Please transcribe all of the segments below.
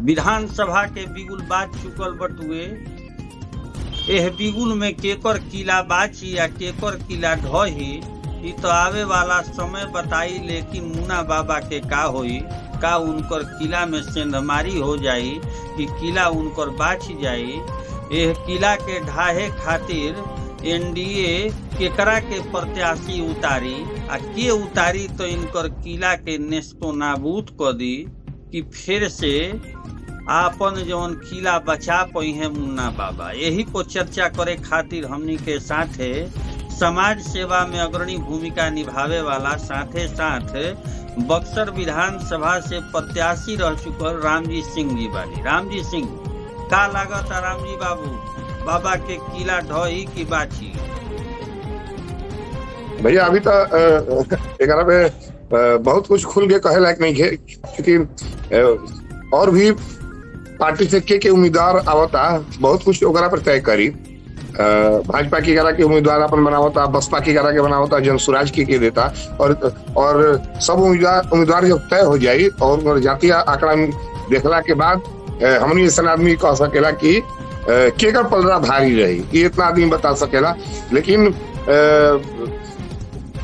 विधानसभा के बिगुल बाज चुकल बटुए। एह बिगुल में केकर किला बाची या केकर किला ढही ई तो आवे वाला समय बताई, लेकिन मुन्ना बाबा के का होई, का उनकर किला में सेंधमारी हो जाई कि किला उनकर बाच जाई। एह किला के ढाहे खातिर एनडीए केकरा के प्रत्याशी उतारी आ के उतारी तो इनकर किला के नेस्तो नाबूद कर दी कि फिर से आपन जौन किला बचा पई है मुन्ना बाबा। यही को चर्चा करे खातिर हमनी के साथे समाज सेवा में अग्रणी भूमिका निभावे वाला साथे साथ बक्सर विधानसभा से प्रत्याशी रह चुकल रामजी सिंह जी बानी। रामजी सिंह, का लागत है रामजी बाबू, बाबा के किला ढही की बाची? भैया अभी तो एकरा पे बहुत कुछ खुल के कहे लायक नहीं है, क्योंकि और भी पार्टी से के उम्मीदवार आवता, बहुत कुछ ओकरा पर तय करी। भाजपा की करा के उम्मीदवार अपन बनावता, बसपा की करा के बनावता, जनसुराज के देता, और सब उम्मीदवार जब तय हो जाये और जातीय आंकड़ा देखला के बाद हमनी ऐसा आदमी कह सकेला कि केकर पलड़ा भारी रही, ये इतना आदमी बता सकेला। लेकिन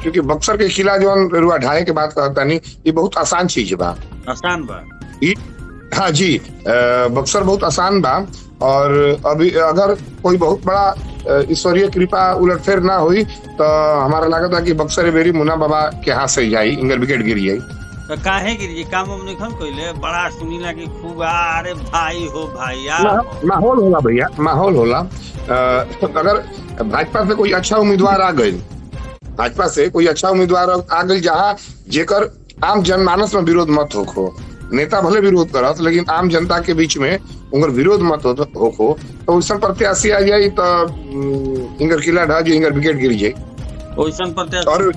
क्योंकि बक्सर के किला जो रुआ ढाए के बाद कहता नहीं, ये बहुत आसान चीज बा। आसान बा? हाँ जी, बक्सर बहुत आसान बा। और अभी अगर कोई बहुत बड़ा ईश्वरीय कृपा उलटफेर ना हुई तो हमारा लागत है कि बक्सर बेरी मुन्ना बाबा के हाथ से जाई, इंगर विकेट गिर जाई। तो काहे गिर जी? काम हम निखन कोइले बड़ा सुनीला की खूब अरे भाई हो भाई माहौल होला भैया, माहौल होला। अगर भाजपा से कोई अच्छा उम्मीदवार आ गई, भाजपा से कोई अच्छा उम्मीदवार आ गई जहाँ जेकर आम जनमानस में विरोध मत हो, नेता भले विरोध करत लेकिन आम जनता के बीच में उनकर विरोध मत हो तो वैसा प्रत्याशी आ जाये तो इंगर किला ढह जाए, इंगर विकेट गिर जाये। वैसन प्रत्याशी और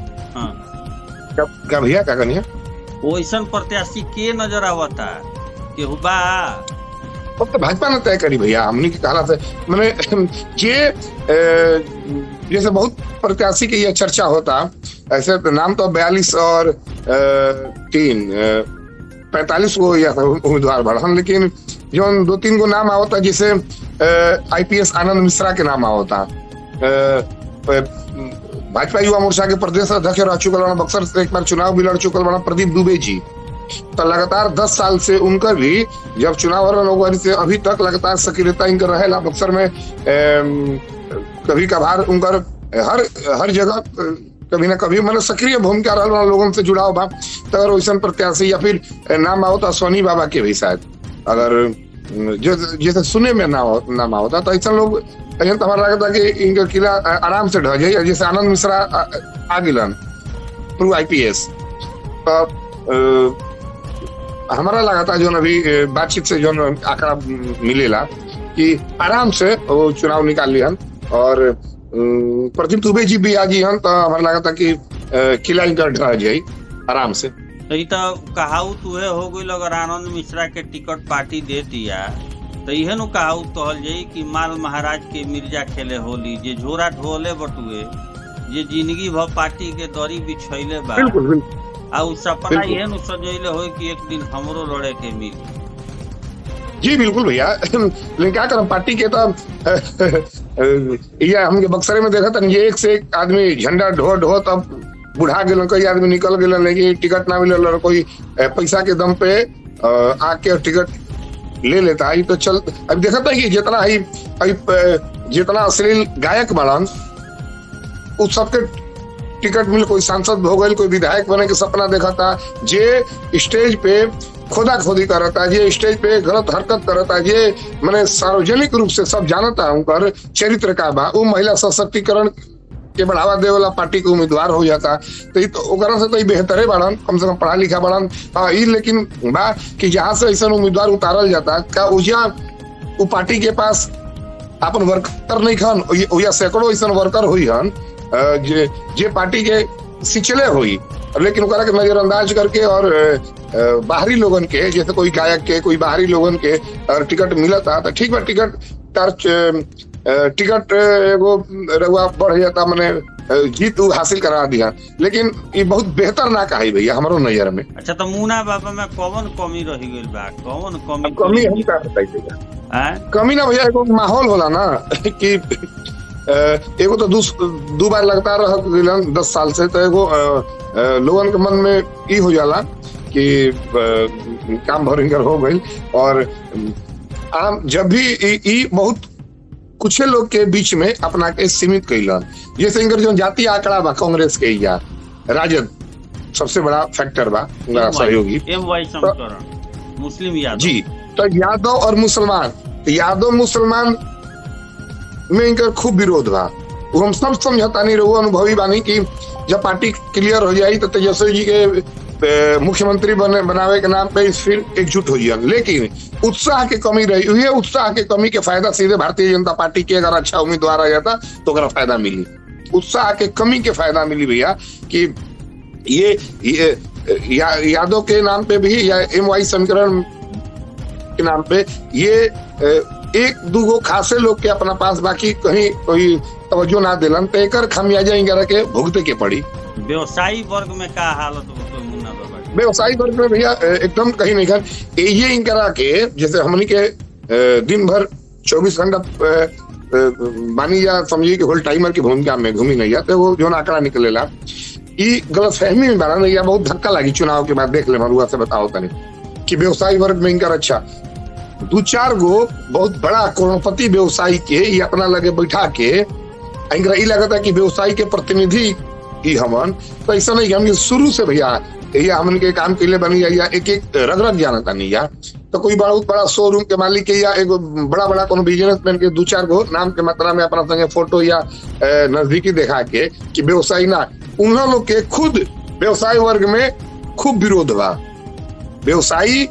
क्या भैया क्या कनिया वैसन प्रत्याशी के नजर आवता केहू बा? अब तो भाजपा ने तय करी भैया, हमने की कहला से मैंने ये जैसे बहुत प्रत्याशी की यह चर्चा होता, ऐसे तो नाम तो 42 और 45 को या उम्मीदवार बढ़न, लेकिन जो 2-3 को नाम आवता, जैसे IPS आनंद मिश्रा के नाम आवता, भाजपा युवा मोर्चा के प्रदेश अध्यक्ष रह चुकल बना, बक्सर से एक बार चुनाव भी लड़ चुकल बना प्रदीप दुबे जी। तो लगातार 10 साल से उनकर भी जब चुनाव लोग से अभी तक लगातार सक्रियता इनकर रहेला बक्सर में। कभी कभार उनकर हर जगह कभी ना कभी मतलब सक्रिय भूमिका रहा, लोगों से जुड़ाव बा। तो अगर वैसा प्रत्याशी या फिर नाम आवता सोनी बाबा के भी शायद, अगर जैसे सुने में नाम आवता तो ऐसा लोग तो हमारा लगता कि इनका किला आराम से ढह जाए। जैसे आनंद मिश्रा आ गिलन थ्रू IPS, तो हमारा लगाता जो अभी बातचीत से जो आंकड़ा मिलेला कि आराम से वो चुनाव निकाल लिहन, और प्रदीप दुबे जी भी आ गई हन, तो हमारा लगता कि किला इनका ढह जाए आराम से। तो कहावत तुहे हो गई, अगर आनंद मिश्रा के टिकट पार्टी दे दिया तो यह नु कहावत कहल जाई कि माल महाराज के मिर्जा खेले होली, जे झोरा ढोले बटुए, जे जिंदगी भर पार्टी के दरी बिछैले बा, आ उ सपना यह नु सजैले हो कि एक दिन हमरो लड़े के मिली। जी बिल्कुल भैया, लेकिन क्या करम पार्टी के तो ये हमके बक्सरे में देखा था, ये एक से एक आदमी झंडा ढो तब बुढ़ा गए, कई आदमी निकल गए, लेकिन टिकट ना मिले, कोई पैसा के दम पे आके टिकट ले लेता है। तो चल अब देखा था कि जितना अश्लील गायक बनन उस सबके टिकट मिल, कोई सांसद हो गए, कोई विधायक बने के सपना देखा था, जे स्टेज पे खोदा खोदी करता, जे स्टेज पे गलत हरकत करता, जे मैंने सार्वजनिक रूप से सब जानता उनकर चरित्र का बा, वो महिला सशक्तिकरण के बढ़ावा दे वाला पार्टी के उम्मीदवार हो जाता। तो ये तो ओकरा से तो बेहतरे बढ़न, कम से कम पढ़ा लिखा बढ़न। लेकिन बा कि जहाँ से ऐसा उम्मीदवार उतारल जाता का उजिया वो पार्टी के पास अपन वर्कर नहीं खन, या सैकड़ों ऐसा वर्कर हुई हन जे पार्टी के सिचले हुई, लेकिन ओकरा के नजरअंदाज करके और बाहरी लोगन के, जैसे कोई गायक के, कोई बाहरी लोगन के अगर टिकट मिलता तो ठीक बा, टिकट एगो रहुआ बढ़ जाता, मैंने जीत हासिल करा दिया, लेकिन ये बहुत बेहतर ना कही भैया हमारो नजर में। अच्छा, तो मुना बाबा में कौन कमी रह गई बा? कौन कमी? कमी हम का बताई भैया, कमी ना भैया एगो माहौल होला ना कि एगो तो दो बार लगातार रह 10 साल से, तो एगो लोगन के मन में ई हो जाला कि काम भरिंगर हो गई। और आम जब भी ई बहुत कुछ लोग के बीच में अपना के सीमित कैलन, जैसे इनकर जो जातीय आंकड़ा बा कांग्रेस के या राजद सबसे बड़ा फैक्टर बा सहयोगी मुस्लिम यादव जी। तो यादव और मुसलमान, यादव मुसलमान में इनका खूब विरोध बा, वो हम सब समझता नहीं रहो, अनुभवी बानी कि जब पार्टी क्लियर हो जाई तो तेजस्वी जी के मुख्यमंत्री बनावे के नाम पे फिर एकजुट हो जाए। लेकिन उत्साह की कमी रही हुई है, उत्साह की कमी के फायदा सीधे भारतीय जनता पार्टी के अगर अच्छा उम्मीदवार आ जाता तो अगर फायदा मिली, उत्साह के कमी के फायदा मिली भैया कि ये यादव के नाम पे भी या MY समीकरण के नाम पे ये एक दूगो खासे लोग के अपना पास, बाकी कहीं कोई तवज्जो ना दिलन, तो एकर खामियाजा इनकरा के भुगते के पड़ी। व्यवसायी वर्ग में क्या हालत हो? व्यवसायी वर्ग में भैया एकदम कहीं नहीं कर ये इनकरा के, जैसे हमनी के दिन भर 24 घंटा बानी या समझिए कि होल टाइमर की भूमिका में घूमी नहीं जाते, वो जो आंकड़ा निकलेला ई गलत फहमी में बना नहीं, बहुत धक्का लगी चुनाव के बाद। देख ले मरुआ से बताओ तने कि व्यवसायी वर्ग में इनकर अच्छा 2-4 गो बहुत बड़ा करोड़पति व्यवसायी के ये अपना लगे बैठा के इनकरा ई लगता कि व्यवसायी के प्रतिनिधि ही हमन, तो ऐसा नहीं। हम शुरू से भैया या हमन के काम के लिए बनी या एक रग जानता नहीं या, तो कोई बहुत बड़ा शोरूम के मालिक या एगो बड़ा कोनो बिजनेसमैन के 2-4 गो नाम के मात्रा में अपना संगे फोटो या नजदीकी दिखा के कि व्यवसायी ना, उन लोग के खुद व्यवसाय वर्ग में खूब विरोध बा। व्यवसायी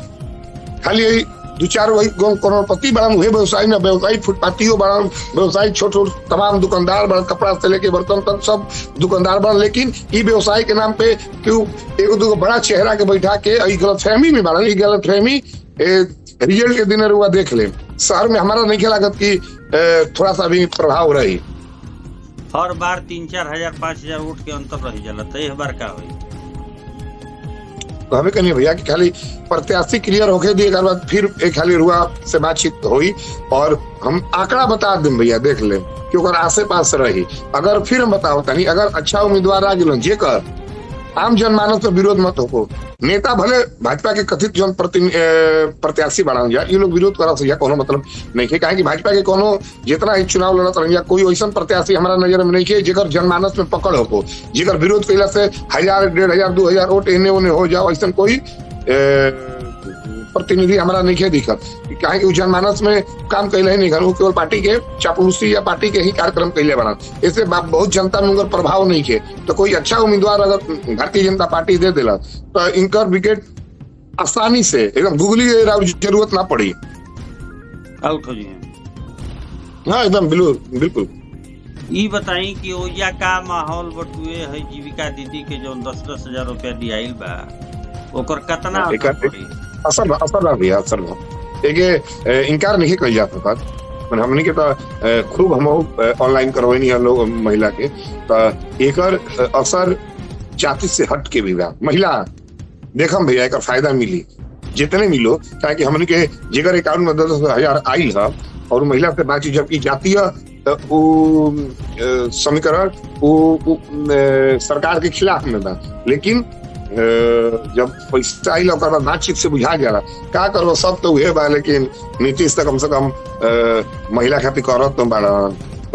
खाली 2-4 वही करोड़पति बड़ा हुए व्यवसायी ना, व्यवसायी फुटपाथियों बड़ा, व्यवसायी छोटे तमाम दुकानदार बड़ा, कपड़ा से लेके बर्तन तक सब दुकानदार बड़ा। लेकिन ई व्यवसाय के नाम पे क्यों एगो दूगो बड़ा चेहरा के बैठा के गलतफहमी में बड़ा, ई गलतफहमी रिजल्ट के दिन रुआ देख ले। शहर में हमारा नहीं लागत कि थोड़ा सा भी प्रभाव रही। हर बार 3-4 हजार 5,000 वोट के अंतर रही जाला, तो इस बार का हुई? हमें कहनी भैया कि खाली प्रत्याशी क्लियर होके दिए एक बाद फिर एक खाली रुआ से बातचीत हुई और हम आंकड़ा बता दें भैया, देख ले कि अगर आसे पास रही, अगर फिर हम बताओ तनी अगर अच्छा उम्मीदवार आ गए जेकर आम जनमानस पर विरोध मत हो, नेता भले भाजपा के कथित जन प्रत्याशी बढ़ा जाए, ये लोग विरोध करा से कोनो मतलब नहीं है, काहे कि भाजपा के कोनो जितना ही चुनाव लड़त रह कोई वैसा प्रत्याशी हमारा नजर में नहीं है जेकर जनमानस में पकड़ हो, जेकर विरोध कैला से 1000, 1500, 2000 वोट एने ओने हो जाओ, ऐसा कोई प्रतिनिधि हमारा नहीं है दिखत। काहे कि जनमानस में काम कैले ही नहीं कर, वो केवल पार्टी के चापलूसी या पार्टी के ही कार्यक्रम कैले बना, इससे बहुत जनता में उनका प्रभाव नहीं है। तो कोई अच्छा उम्मीदवार अगर भारतीय जनता पार्टी दे दिला तो इनकर विकेट आसानी से एकदम गूगली जरूरत ना पड़ी, आउट हो जाए। हाँ एकदम बिल्कुल। ये बताई कि ओया का माहौल बटुए है जीविका दीदी के जो 10-10 हजार रुपया दियाइल बा, ओकर कितना असर भैया असर एक इनकार नहीं कही जा सकता। हमने के तो खूब हम ऑनलाइन करवानी है लोग महिला के, तो एकर असर जाति से हट के भी बा। महिला देखम भैया एक फायदा मिली जितने मिलो, ताकि हमने के जेकर अकाउंट में 10,000 आई है और महिला से बातचीत, जबकि जातीय समीकरण सरकार के खिलाफ में बा, लेकिन जब पैसा आई बातचीत से बुझा गया का करो सब तो हुए बा, लेकिन नीतीश तो कम से कम महिला खातिर करत तो बड़ा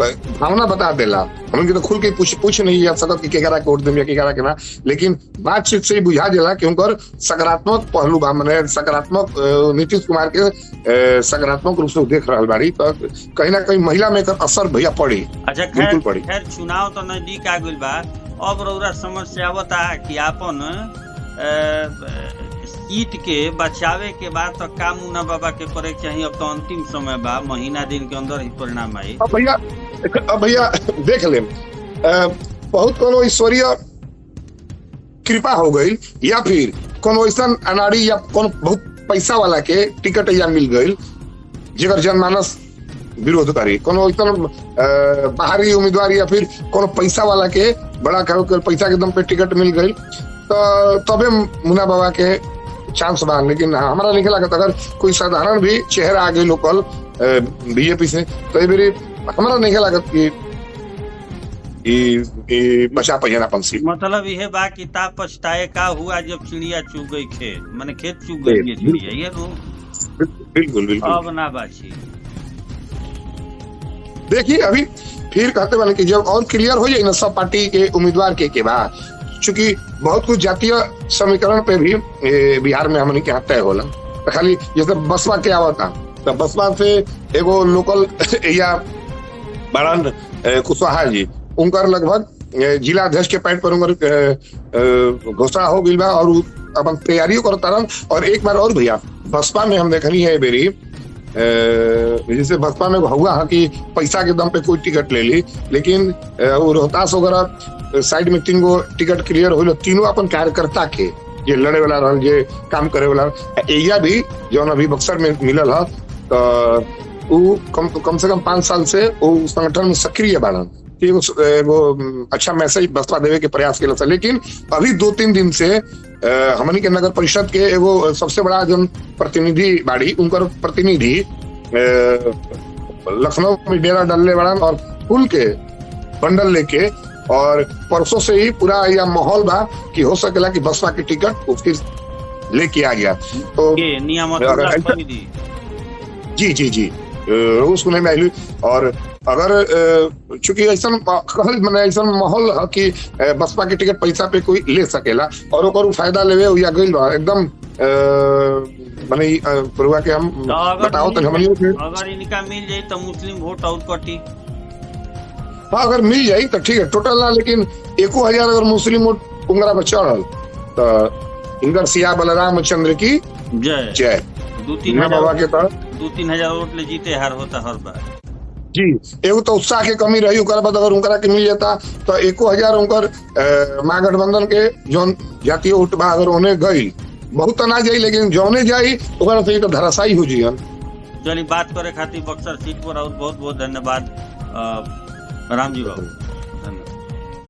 भावना बता देला। हमन तो खुल के पूछ नहीं जा सकत कि केकरा के वोट देम या केकरा के ना, लेकिन बातचीत से बुझा देला कि उनकर सकारात्मक पहलू बा, माने सकारात्मक नीतीश कुमार के सकारात्मक रूप से देख रहा बाड़ी, तो कहीं ना कहीं महिला में असर भैया पड़ी। अच्छा खैर चुनाव तो नजदीक आ गइल बा, अब रउरा समस्या आवता कि आपन सीट के बचावे के बाद तो काम मुन्ना बाबा के करे चाहिए। अब तो अंतिम समय बा, महीना दिन के अंदर ही परिणाम आई। अब भैया देख ले बहुत कोनो ईश्वरीय कृपा हो गई या फिर कोनो ऐसा अनाड़ी या कोनो बहुत पैसा वाला के टिकट या मिल गई जेकर जनमानस विरोध करी, कोनो इतना बाहरी उम्मीदवार या फिर कोनो पैसा वाला के बड़ा पैसा के दम पे टिकट मिल गई तो तबे मुन्ना बाबा के चांस बा। लेकिन हमारा नहीं लगता अगर कोई साधारण भी चेहरा आ गई लोकल बीजेपी से तो ये मेरी हमारा नहीं लगता कि बचा पहिया अपन सीट। मतलब यह बा किताब पछताए का हुआ जब चिड़िया चुग गई खेत, माने खेत चुग गई चिड़िया, ये तो बिल्कुल बिल्कुल अब ना बाची। देखिए अभी फिर कहते वाले कि जब और क्लियर हो जाए ना सब पार्टी के उम्मीदवार के बाद, चूंकि बहुत कुछ जातीय समीकरण पे भी बिहार में हमने के यहाँ तय होला, तो खाली जैसे बसपा के आवता तो बसपा से एगो लोकल या बारन कुशवाहा जी उनकर लगभग जिला अध्यक्ष के पैड पर उनकर घोषणा हो गई बा और अपन तैयारियों करता रहा। और एक बार और भैया बसपा में हम देखनी है बेरी जैसे बसपा में हुआ है कि पैसा के दम पे कोई टिकट ले ली, लेकिन वो रोहतास वगैरह साइड में 3 गो टिकट क्लियर हो, तीनों अपन कार्यकर्ता के जे लड़े वाला रहा, जे काम करे वाला एरिया भी जो अभी बक्सर में मिलल है तो कम से कम 5 साल से वो संगठन में सक्रिय बाड़न। एगो अच्छा मैसेज बसपा देवे के प्रयास किया। लेकिन अभी 2-3 दिन से हमनी के नगर परिषद के एगो सबसे बड़ा जन प्रतिनिधि बाड़ी उनकर प्रतिनिधि लखनऊ में डेरा डालने वाला और फूल के बंडल लेके और परसों से ही पूरा यह माहौल बा कि हो सकेला कि बसपा की टिकट वो फिर लेके आ गया। तो जी सुने में आई। और अगर चूंकि ऐसा ऐसा माहौल है कि बसपा के टिकट पैसा पे कोई ले सकेला और ओकर फायदा लेवे या गइल बा एकदम माने पूर्वा के हम बताओ तो हमनी अगर इनका मिल जाए तो मुस्लिम वोट और कटी। हाँ अगर मिल जाए तो ठीक है टोटल ना, लेकिन 1000 अगर मुस्लिम वोट उंगरा पर चढ़ल तो इंदर सिया बलराम चंद्र की जय 2-3 हजार वोट ले जीते हार होता हर बार जी। एगो तो उत्साह के कमी रही ओकर बाद अगर उनकरा के मिल जाता तो 1000 उनकर महागठबंधन के जौन जातीय वोट बा अगर उन्हें गई बहुत ना जाई, लेकिन जौने जाई ओकरा से तो धराशायी हो जियन। चलिए बात करे खातिर बक्सर सीट पर और बहुत बहुत धन्यवाद राम जी बाबू।